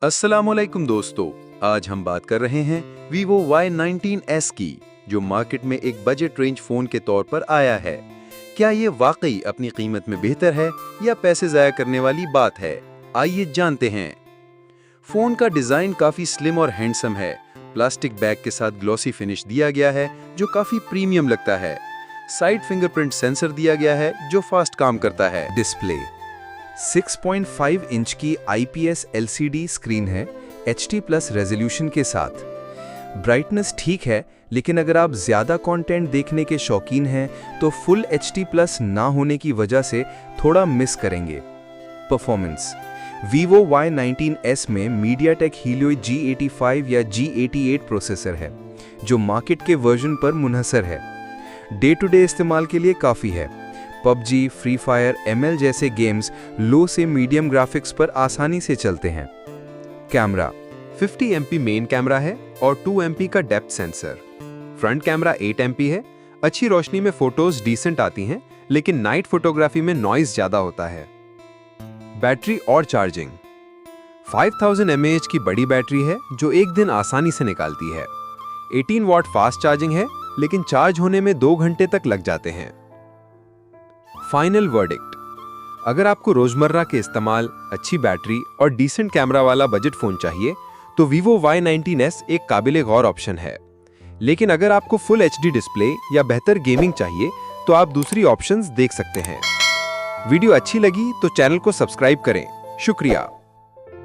अस्सलामुअलैकुम दोस्तों, आज हम बात कर रहे हैं Vivo Y19s की, जो मार्केट में एक बजट रेंज फोन के तौर पर आया है। क्या ये वाकई अपनी कीमत में बेहतर है या पैसे ज़ाया करने वाली बात है? आइए जानते हैं। फोन का डिजाइन काफी स्लिम और हैंडसम है। प्लास्टिक बैग के साथ ग्लॉसी फिनिश दिया गया है जो काफी प्रीमियम लगता है। साइड फिंगरप्रिंट सेंसर दिया गया है जो फास्ट काम करता है। डिस्प्ले 6.5 इंच की IPS LCD स्क्रीन है HD+ रेजोल्यूशन के साथ। ब्राइटनेस ठीक है, लेकिन अगर आप ज़्यादा कंटेंट देखने के शौकीन हैं तो फुल HD+ ना होने की वजह से थोड़ा मिस करेंगे। परफॉर्मेंस Vivo Y19s में MediaTek Helio G85 या G88 प्रोसेसर है, जो मार्केट के वर्जन पर मुनहसर है। डे टू डे इस्तेमाल के लिए काफ़ी है। PUBG, Free Fire, ML जैसे गेम्स लो से मीडियम ग्राफिक्स पर आसानी से चलते हैं। कैमरा 50 MP मेन कैमरा है और 2 MP का depth sensor. Front camera 8 MP है। अच्छी रोशनी में फोटोज डिसेंट आती हैं, लेकिन नाइट फोटोग्राफी में नॉइज ज्यादा होता है। बैटरी और चार्जिंग 5000 mAh की बड़ी बैटरी है जो एक दिन आसानी से निकालती है। 18 वॉट फास्ट चार्जिंग है, लेकिन चार्ज होने में 2 घंटे तक लग जाते हैं। फाइनल वर्डिक्ट, अगर आपको रोजमर्रा के इस्तेमाल, अच्छी बैटरी और डिसेंट कैमरा वाला बजट फोन चाहिए तो Vivo Y19s एक काबिले गौर ऑप्शन है। लेकिन अगर आपको फुल HD डिस्प्ले या बेहतर गेमिंग चाहिए तो आप दूसरी ऑप्शंस देख सकते हैं। वीडियो अच्छी लगी तो चैनल को सब्सक्राइब करें। शुक्रिया।